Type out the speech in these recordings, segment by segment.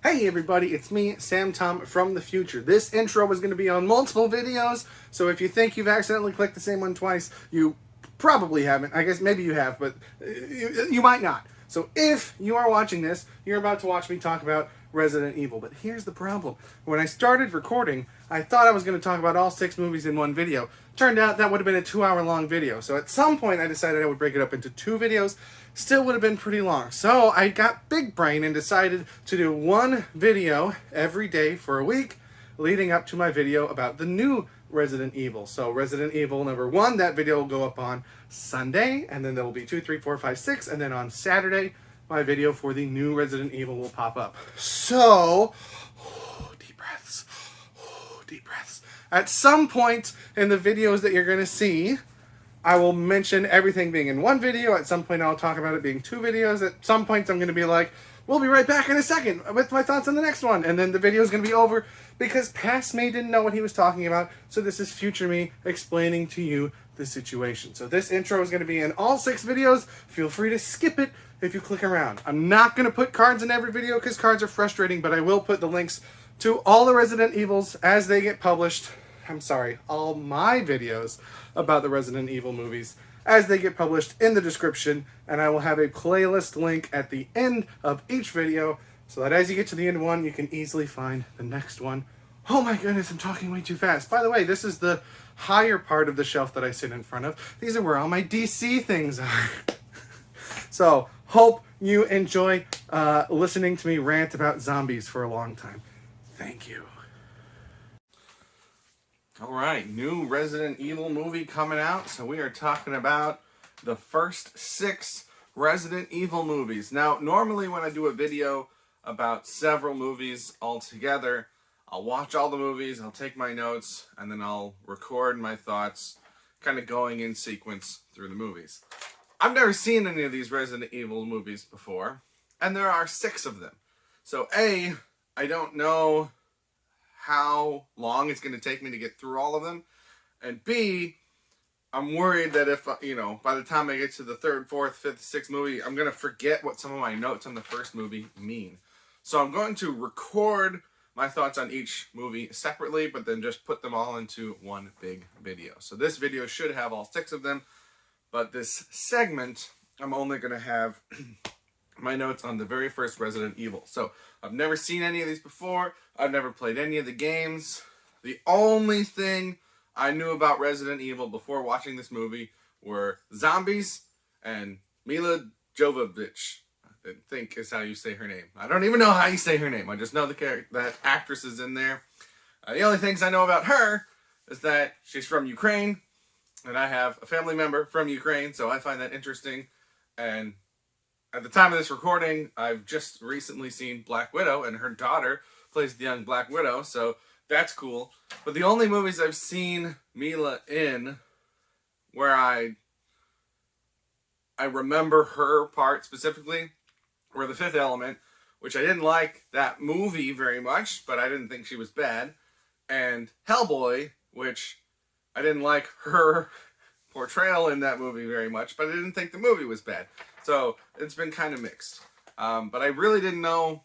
Hey everybody, it's me, Sam Tom from the future. This intro is going to be on multiple videos, so if you think you've accidentally clicked the same one twice, you probably haven't. I guess maybe you have, but you might not. So if you are watching this, you're about to watch me talk about Resident Evil. But here's the problem. When I started recording, I thought I was going to talk about all 6 movies in one video. Turned out that would have been a 2-hour long video. So at some point I decided I would break it up into 2 videos. Still would have been pretty long. So I got big brain and decided to do one video every day for a week leading up to my video about the new Resident Evil. So Resident Evil number 1, that video will go up on Sunday, and then there will be 2, 3, 4, 5, 6, and then on Saturday, my video for the new Resident Evil will pop up. So, deep breaths, deep breaths. At some point in the videos that you're going to see, I will mention everything being in one video. At some point, I'll talk about it being 2 videos. At some points, I'm going to be like, we'll be right back in a second with my thoughts on the next one. And then the video is going to be over because past me didn't know what he was talking about. So this is future me explaining to you the situation. So this intro is going to be in all 6 videos. Feel free to skip it if you click around. I'm not going to put cards in every video because cards are frustrating, but I will put the links to all the Resident Evils as they get published. I'm sorry, all my videos about the Resident Evil movies as they get published in the description, and I will have a playlist link at the end of each video so that as you get to the end of one, you can easily find the next one. Oh my goodness, I'm talking way too fast. By the way, this is the higher part of the shelf that I sit in front of. These are where all my DC things are. So, hope you enjoy listening to me rant about zombies for a long time. Thank you. Alright, new Resident Evil movie coming out. So we are talking about the first 6 Resident Evil movies. Now, normally when I do a video about several movies all together, I'll watch all the movies, I'll take my notes, and then I'll record my thoughts, kind of going in sequence through the movies. I've never seen any of these Resident Evil movies before, and there are 6 of them. So A, I don't know how long it's going to take me to get through all of them, and B, I'm worried that if, by the time I get to the 3rd, 4th, 5th, 6th movie, I'm going to forget what some of my notes on the first movie mean. So I'm going to record my thoughts on each movie separately, but then just put them all into one big video. So this video should have all 6 of them, but this segment, I'm only going to have my notes on the very first Resident Evil. So I've never seen any of these before. I've never played any of the games. The only thing I knew about Resident Evil before watching this movie were zombies and Milla Jovovich, I think is how you say her name. I don't even know how you say her name. I just know the character, that actress is in there. The only things I know about her is that she's from Ukraine, and I have a family member from Ukraine, so I find that interesting. And at the time of this recording, I've just recently seen Black Widow, and her daughter plays the young Black Widow, so that's cool. But the only movies I've seen Milla in where I remember her part specifically were The Fifth Element, which I didn't like that movie very much, but I didn't think she was bad, and Hellboy, which I didn't like her portrayal in that movie very much, but I didn't think the movie was bad. So it's been kind of mixed. But I really didn't know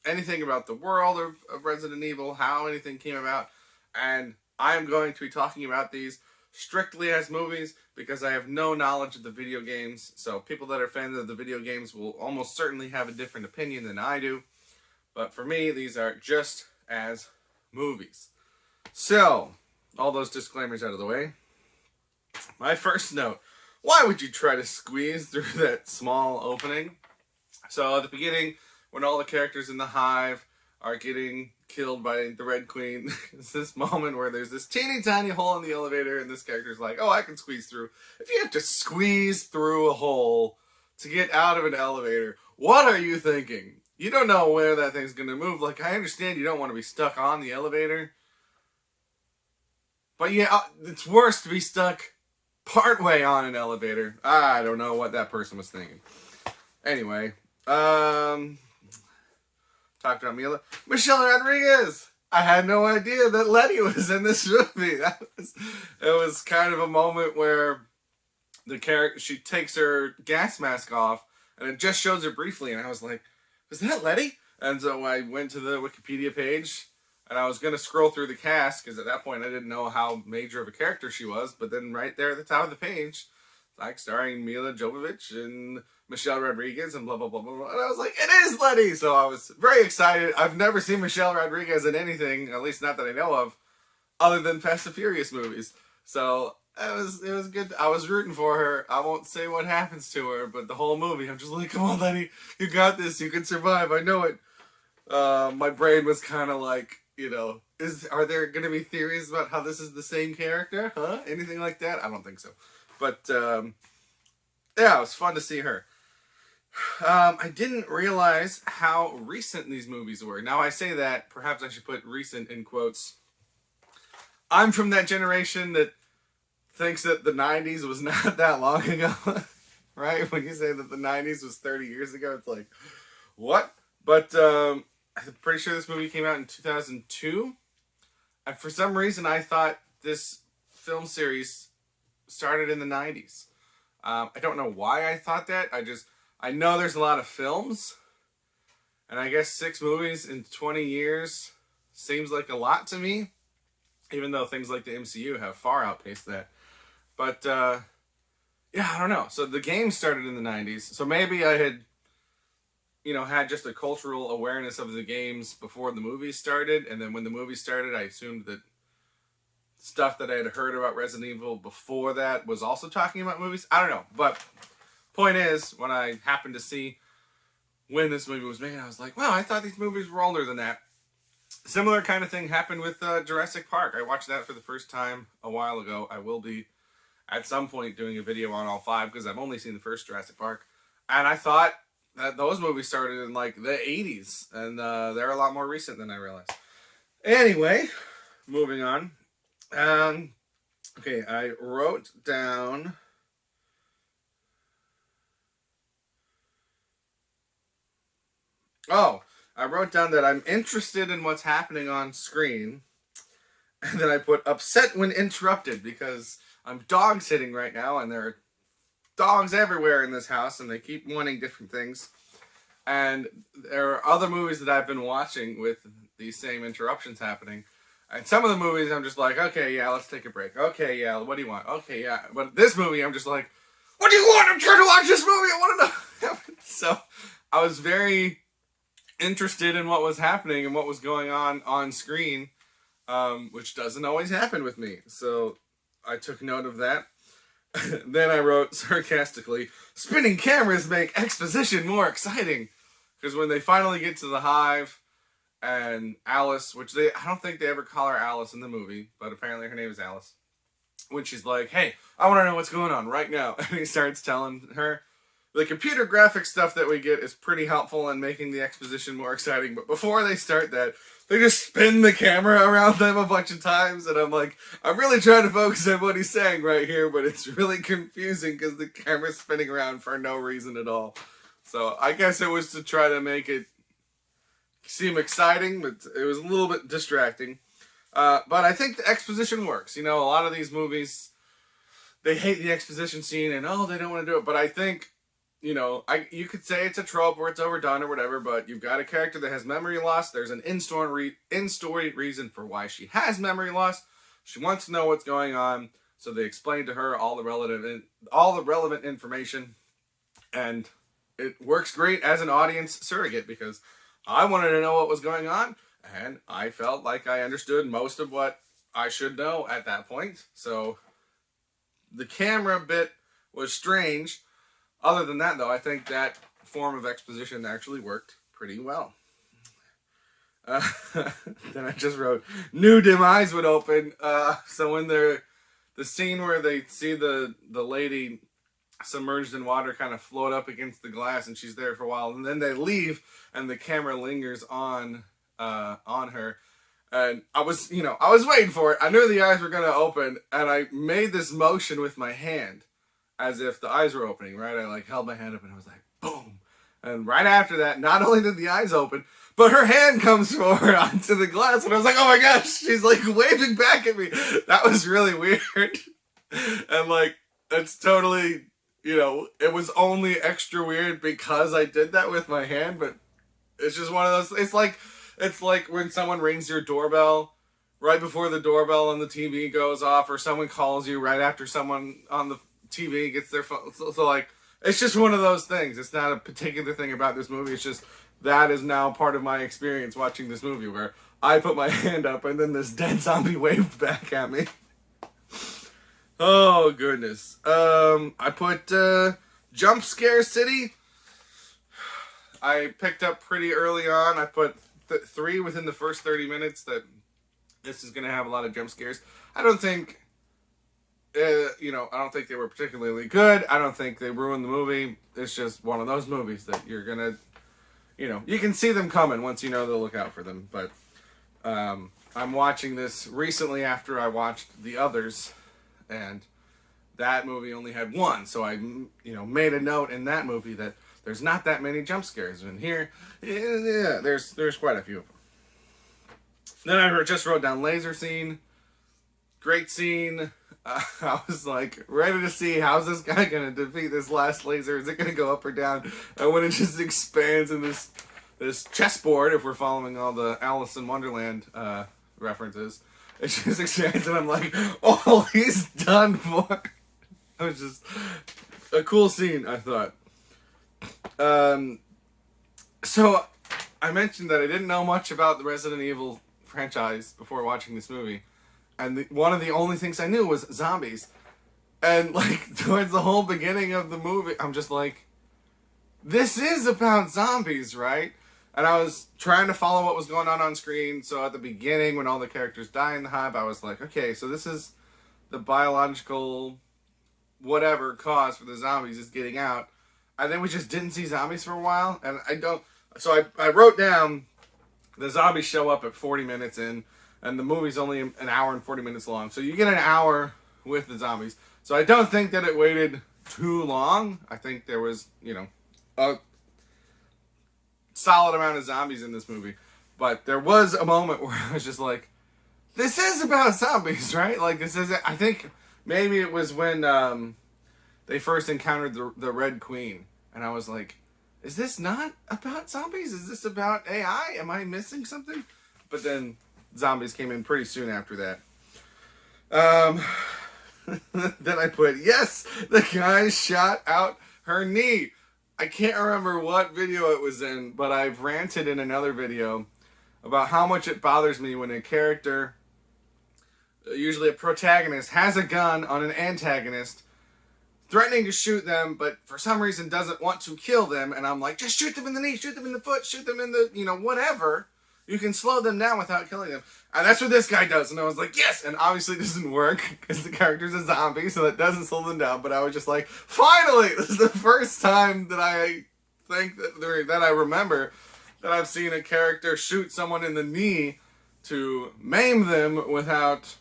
anything about the world of Resident Evil, how anything came about, and I am going to be talking about these strictly as movies because I have no knowledge of the video games. So people that are fans of the video games will almost certainly have a different opinion than I do. But for me, these are just as movies. So, all those disclaimers out of the way. My first note, why would you try to squeeze through that small opening? So at the beginning, when all the characters in the hive are getting killed by the Red Queen, it's this moment where there's this teeny tiny hole in the elevator and this character's like, oh, I can squeeze through. If you have to squeeze through a hole to get out of an elevator, what are you thinking? You don't know where that thing's going to move. Like, I understand you don't want to be stuck on the elevator, but yeah, it's worse to be stuck partway on an elevator. I don't know what that person was thinking. Anyway, talked about Milla. Michelle Rodriguez! I had no idea that Letty was in this movie. It was kind of a moment where the character, she takes her gas mask off, and it just shows her briefly, and I was like, was that Letty? And so I went to the Wikipedia page, and I was going to scroll through the cast, because at that point I didn't know how major of a character she was, but then right there at the top of the page, like, starring Mila Jovovich and Michelle Rodriguez and blah, blah, blah, blah, blah. And I was like, it is Letty! So I was very excited. I've never seen Michelle Rodriguez in anything, at least not that I know of, other than Fast and Furious movies. So it was good. I was rooting for her. I won't say what happens to her, but the whole movie, I'm just like, come on, Letty, you got this. You can survive. I know it. My brain was kind of like, are there going to be theories about how this is the same character? Huh? Anything like that? I don't think so. But, yeah, it was fun to see her. I didn't realize how recent these movies were. Now I say that, perhaps I should put recent in quotes. I'm from that generation that thinks that the 90s was not that long ago. Right? When you say that the 90s was 30 years ago, it's like, what? But I'm pretty sure this movie came out in 2002. And for some reason, I thought this film series started in the 90s. I don't know why I thought that. I know there's a lot of films. And I guess 6 movies in 20 years seems like a lot to me. Even though things like the MCU have far outpaced that. But, yeah, I don't know. So the game started in the 90s. So maybe I had, had just a cultural awareness of the games before the movies started. And then when the movies started, I assumed that stuff that I had heard about Resident Evil before that was also talking about movies. I don't know. But point is, when I happened to see when this movie was made, I was like, wow, I thought these movies were older than that. Similar kind of thing happened with Jurassic Park. I watched that for the first time a while ago. I will be, at some point, doing a video on all 5, because I've only seen the first Jurassic Park. And I thought that those movies started in, like, the 80s. And they're a lot more recent than I realized. Anyway, moving on. Okay, I wrote down... I wrote down that I'm interested in what's happening on screen. And then I put upset when interrupted, because I'm dog sitting right now and there are dogs everywhere in this house and they keep wanting different things. And there are other movies that I've been watching with these same interruptions happening. And some of the movies I'm just like, okay, yeah, let's take a break. Okay, yeah, what do you want? Okay, yeah. But this movie I'm just like, what do you want? I'm trying to watch this movie. I want to know. So I was very interested in what was happening and what was going on screen, which doesn't always happen with me. So I took note of that. Then I wrote sarcastically, spinning cameras make exposition more exciting. Because when they finally get to the hive and Alice, which I don't think they ever call her Alice in the movie, but apparently her name is Alice. When she's like, hey, I want to know what's going on right now. And he starts telling her. The computer graphic stuff that we get is pretty helpful in making the exposition more exciting. But before they start that, they just spin the camera around them a bunch of times. And I'm like, I'm really trying to focus on what he's saying right here. But it's really confusing because the camera's spinning around for no reason at all. So I guess it was to try to make it seem exciting. But it was a little bit distracting. But I think the exposition works. A lot of these movies, they hate the exposition scene. And, they don't want to do it. But I think... you could say it's a trope or it's overdone or whatever, but you've got a character that has memory loss. There's an in-story reason for why she has memory loss. She wants to know what's going on, so they explain to her all the relevant information, and it works great as an audience surrogate because I wanted to know what was going on, and I felt like I understood most of what I should know at that point. So the camera bit was strange. Other than that, though, I think that form of exposition actually worked pretty well. Then I just wrote, new dim eyes would open. So when the scene where they see the lady submerged in water kind of float up against the glass and she's there for a while, and then they leave and the camera lingers on her. And I was waiting for it. I knew the eyes were going to open, and I made this motion with my hand as if the eyes were opening, right? I held my hand up and I was like, boom. And right after that, not only did the eyes open, but her hand comes forward onto the glass. And I was like, oh my gosh, she's waving back at me. That was really weird. And it's totally, it was only extra weird because I did that with my hand. But It's just one of those. It's like when someone rings your doorbell right before the doorbell on the TV goes off, or someone calls you right after someone on the TV gets their phone. So like, it's just one of those things. It's not a particular thing about this movie. It's just that is now part of my experience watching this movie, where I put my hand up and then this dead zombie waved back at me. Oh goodness. I put Jump Scare City. I picked up pretty early on. I put 3 within the first 30 minutes that this is going to have a lot of jump scares. I don't think, I don't think they were particularly good. I don't think they ruined the movie. It's just one of those movies that you're going to, you can see them coming once you know to look out for them. But I'm watching this recently after I watched the others, and that movie only had 1. So I, made a note in that movie that there's not that many jump scares. And here, yeah, there's quite a few of them. Then I just wrote down laser scene. Great scene. I was like ready to see how's this guy going to defeat this last laser. Is it going to go up or down? And when it just expands in this chessboard, if we're following all the Alice in Wonderland references, it just expands and I'm like, oh, he's done for. It was just a cool scene, I thought. So I mentioned that I didn't know much about the Resident Evil franchise before watching this movie, and one of the only things I knew was zombies. And like towards the whole beginning of the movie, I'm just like, this is about zombies, right? And I was trying to follow what was going on screen. So at the beginning, when all the characters die in the hive, I was like, okay, so this is the biological whatever cause for the zombies is getting out. And then we just didn't see zombies for a while. And I wrote down the zombies show up at 40 minutes in, and the movie's only an hour and 40 minutes long. So you get an hour with the zombies. So I don't think that it waited too long. I think there was, a solid amount of zombies in this movie. But there was a moment where I was just like, this is about zombies, right? Like, this is, I think maybe it was when they first encountered the Red Queen. And I was like, is this not about zombies? Is this about AI? Am I missing something? But then zombies came in pretty soon after that. Then I put, yes, the guy shot out her knee. I can't remember what video it was in, but I've ranted in another video about how much it bothers me when a character, usually a protagonist, has a gun on an antagonist, threatening to shoot them, but for some reason doesn't want to kill them, and I'm like, just shoot them in the knee, shoot them in the foot, shoot them in the, whatever. You can slow them down without killing them. And that's what this guy does. And I was like, yes! And obviously it doesn't work, because the character's a zombie, so that doesn't slow them down. But I was just like, finally! This is the first time that I think that I remember that I've seen a character shoot someone in the knee to maim them without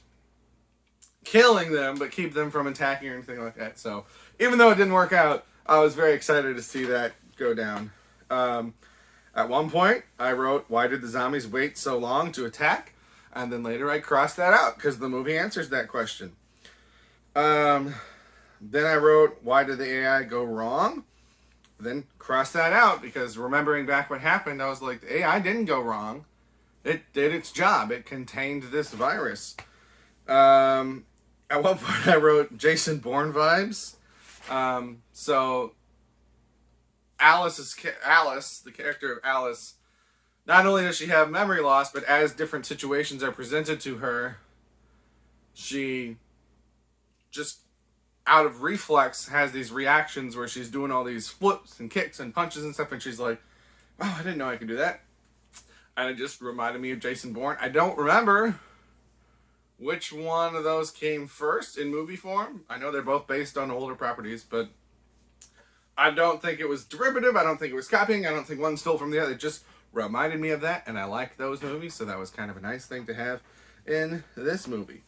killing them, but keep them from attacking or anything like that. So, even though it didn't work out, I was very excited to see that go down. At one point, I wrote, why did the zombies wait so long to attack? And then later I crossed that out, because the movie answers that question. Then I wrote, why did the AI go wrong? Then crossed that out, because remembering back what happened, I was like, the AI didn't go wrong. It did its job. It contained this virus. At one point I wrote Jason Bourne vibes. So Alice, the character of Alice, not only does she have memory loss, but as different situations are presented to her, she just out of reflex has these reactions where she's doing all these flips and kicks and punches and stuff, and she's like, oh, I didn't know I could do that. And it just reminded me of Jason Bourne. I don't remember which one of those came first in movie form. I know they're both based on older properties, but I don't think it was derivative. I don't think it was copying. I don't think one stole from the other. It just reminded me of that, and I like those movies, so that was kind of a nice thing to have in this movie.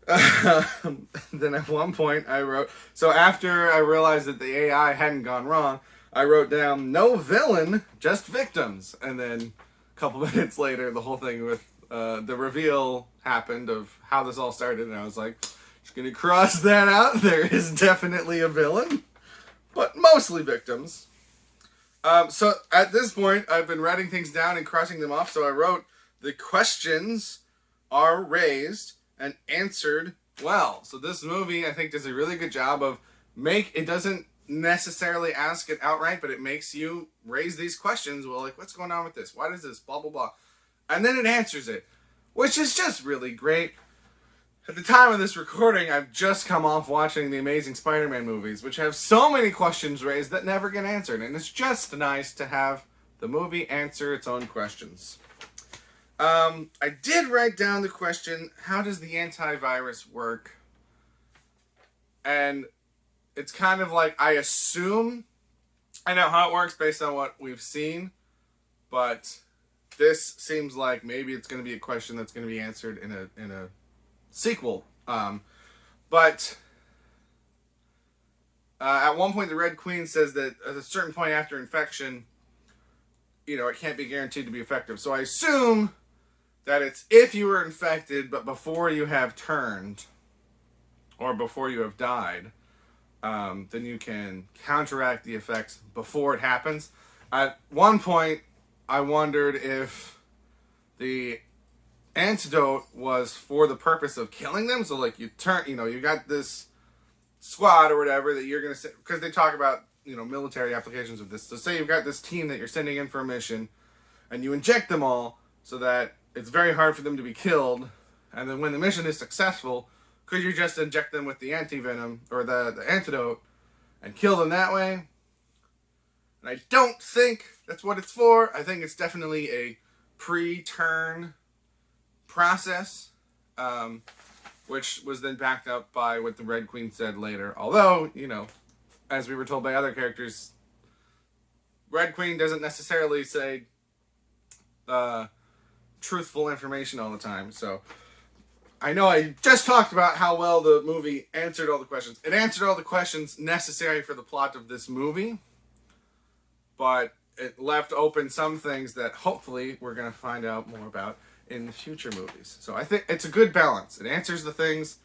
Then at one point I wrote, so after I realized that the AI hadn't gone wrong, I wrote down, no villain, just victims. And then a couple minutes later, the whole thing with the reveal happened of how this all started, and I was like, just gonna cross that out. There is definitely a villain, but mostly victims. So at this point, I've been writing things down and crossing them off. So I wrote, the questions are raised and answered well. So this movie, I think, does a really good job of it doesn't necessarily ask it outright, but it makes you raise these questions. Well, like, what's going on with this? Why does this? Blah, blah, blah. And then it answers it, which is just really great. At the time of this recording, I've just come off watching the Amazing Spider-Man movies, which have so many questions raised that never get answered. And it's just nice to have the movie answer its own questions. I did write down the question, how does the antivirus work? And it's kind of like, I assume I know how it works based on what we've seen, but this seems like maybe it's going to be a question that's going to be answered in a sequel. But at one point, the Red Queen says that at a certain point after infection, it can't be guaranteed to be effective. So I assume that it's if you were infected, but before you have turned, or before you have died, then you can counteract the effects before it happens. At one point, I wondered if the antidote was for the purpose of killing them. So like you got this squad or whatever that you're going to, because they talk about, military applications of this. So say you've got this team that you're sending in for a mission and you inject them all so that it's very hard for them to be killed. And then when the mission is successful, could you just inject them with the antivenom or the antidote and kill them that way? And I don't think that's what it's for. I think it's definitely a pre-turn process, which was then backed up by what the Red Queen said later. Although, as we were told by other characters, Red Queen doesn't necessarily say truthful information all the time. So I know I just talked about how well the movie answered all the questions. It answered all the questions necessary for the plot of this movie, but it left open some things that hopefully we're going to find out more about in the future movies. So I think it's a good balance. It answers the things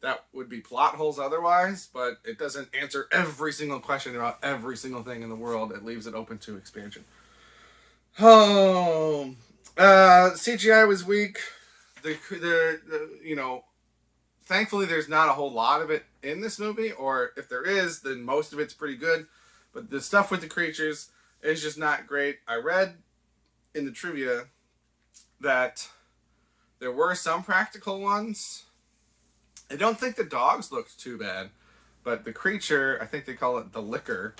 that would be plot holes otherwise, but it doesn't answer every single question about every single thing in the world. It leaves it open to expansion. CGI was weak. Thankfully there's not a whole lot of it in this movie, or if there is, then most of it's pretty good. But the stuff with the creatures is just not great. I read in the trivia that there were some practical ones. I don't think the dogs looked too bad, but the creature, I think they call it the liquor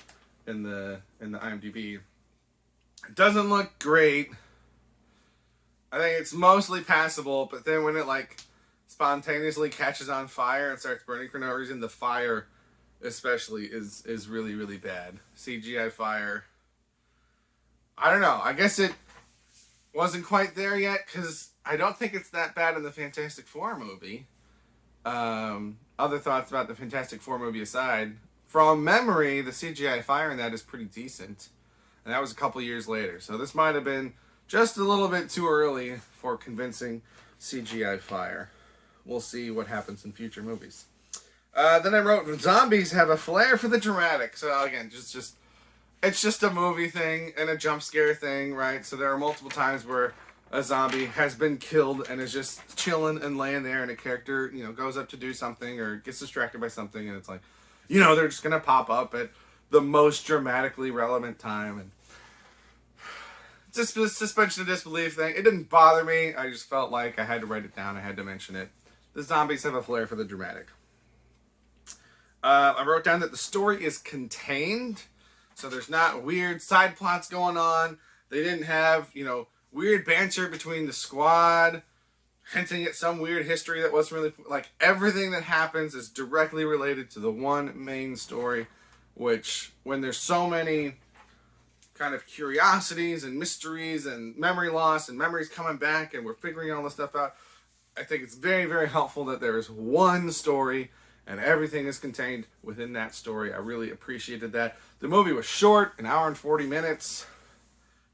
in the IMDb, it doesn't look great. I think it's mostly passable, but then when it spontaneously catches on fire and starts burning for no reason, the fire especially is really, really bad. CGI fire. I don't know. I guess it wasn't quite there yet, because I don't think it's that bad in the Fantastic Four movie. Other thoughts about the Fantastic Four movie aside, from memory, the CGI fire in that is pretty decent. And that was a couple years later. So this might have been just a little bit too early for convincing CGI fire. We'll see what happens in future movies. Then I wrote, zombies have a flair for the dramatic. So again, it's just a movie thing and a jump scare thing, right? So there are multiple times where a zombie has been killed and is just chilling and laying there, and a character, goes up to do something or gets distracted by something, and it's like, they're just gonna pop up at the most dramatically relevant time. And just the suspension of disbelief thing, it didn't bother me. I just felt like I had to write it down. I had to mention it. The zombies have a flair for the dramatic. I wrote down that the story is contained. So there's not weird side plots going on. They didn't have, weird banter between the squad, hinting at some weird history that wasn't really, everything that happens is directly related to the one main story, which, when there's so many kind of curiosities and mysteries and memory loss and memories coming back and we're figuring all this stuff out, I think it's very, very helpful that there is one story and everything is contained within that story. I really appreciated that. The movie was short, 1 hour and 40 minutes.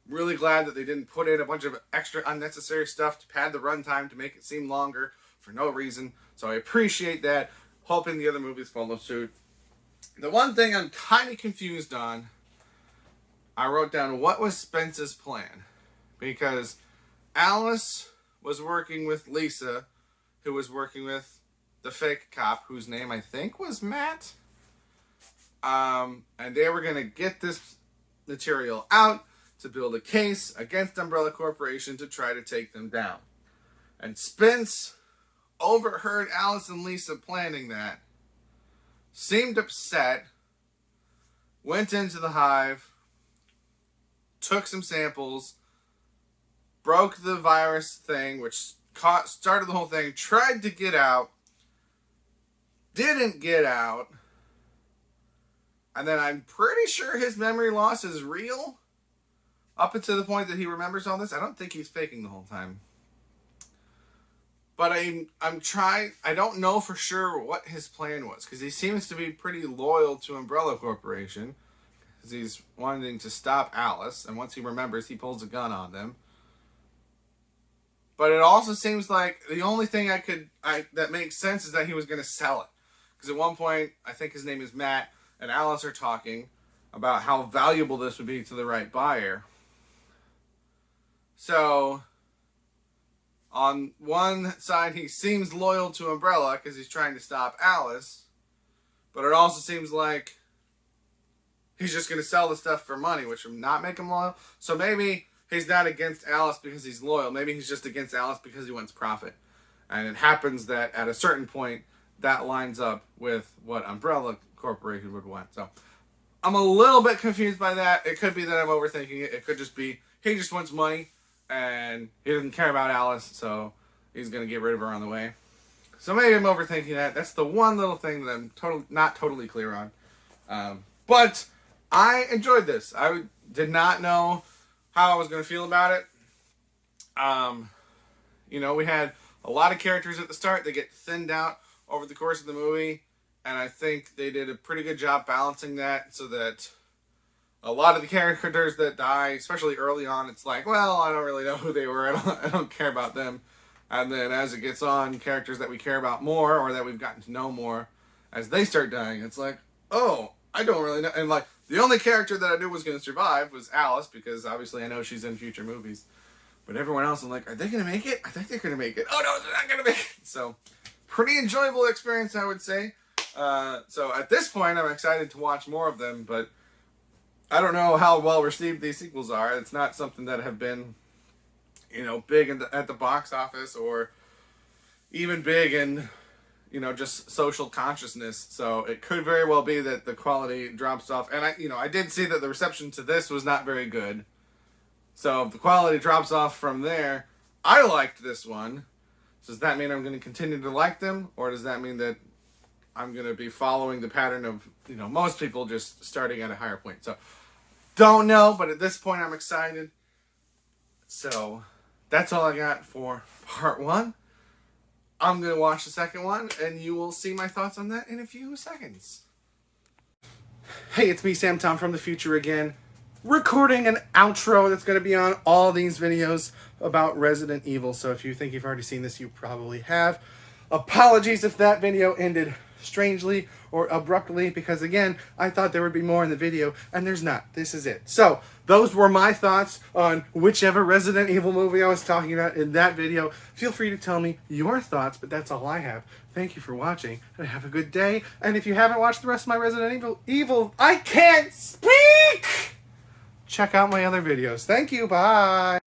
Really glad that they didn't put in a bunch of extra unnecessary stuff to pad the runtime to make it seem longer for no reason. So I appreciate that. Hoping the other movies follow suit. The one thing I'm kind of confused on, I wrote down, what was Spence's plan? Because Alice was working with Lisa, who was working with the fake cop, whose name I think was Matt. And they were going to get this material out to build a case against Umbrella Corporation to try to take them down. And Spence overheard Alice and Lisa planning that, seemed upset, went into the hive, took some samples, broke the virus thing, which started the whole thing, tried to get out, didn't get out, and then I'm pretty sure his memory loss is real, up until the point that he remembers all this. I don't think he's faking the whole time. But I don't know for sure what his plan was, because he seems to be pretty loyal to Umbrella Corporation, because he's wanting to stop Alice, and once he remembers, he pulls a gun on them. But it also seems like the only thing that makes sense is that he was going to sell it. Because at one point, I think his name is Matt, and Alice are talking about how valuable this would be to the right buyer. So, on one side, he seems loyal to Umbrella because he's trying to stop Alice. But it also seems like he's just going to sell the stuff for money, which would not make him loyal. So maybe he's not against Alice because he's loyal. Maybe he's just against Alice because he wants profit. And it happens that at a certain point, that lines up with what Umbrella Corporation would want. So I'm a little bit confused by that. It could be that I'm overthinking it. It could just be he just wants money and he doesn't care about Alice, so he's going to get rid of her on the way. So maybe I'm overthinking that. That's the one little thing that I'm not totally clear on. But I enjoyed this. I did not know how I was going to feel about it. We had a lot of characters at the start. They get thinned out over the course of the movie. And I think they did a pretty good job balancing that so that a lot of the characters that die, especially early on, it's like, well, I don't really know who they were. I don't care about them. And then as it gets on, characters that we care about more or that we've gotten to know more, as they start dying, it's like, oh, I don't really know. And like, the only character that I knew was going to survive was Alice, because obviously I know she's in future movies. But everyone else, I'm like, are they going to make it? I think they're going to make it. Oh, no, they're not going to make it. So, pretty enjoyable experience, I would say. So at this point, I'm excited to watch more of them, but I don't know how well received these sequels are. It's not something that have been, big at the box office or even big in, just social consciousness. So it could very well be that the quality drops off. And I did see that the reception to this was not very good. So if the quality drops off from there, I liked this one. Does that mean I'm going to continue to like them? Or does that mean that I'm going to be following the pattern of, most people just starting at a higher point? So, don't know, but at this point I'm excited. So, that's all I got for part 1. I'm going to watch the second one, and you will see my thoughts on that in a few seconds. Hey, it's me, Sam Tom from the future again, recording an outro that's going to be on all these videos about Resident Evil. So if you think you've already seen this, you probably have. Apologies if that video ended strangely or abruptly, because again, I thought there would be more in the video, and there's not. This is it. So, those were my thoughts on whichever Resident Evil movie I was talking about in that video. Feel free to tell me your thoughts, but that's all I have. Thank you for watching, and have a good day. And if you haven't watched the rest of my Resident Evil, I can't speak! Check out my other videos. Thank you, bye!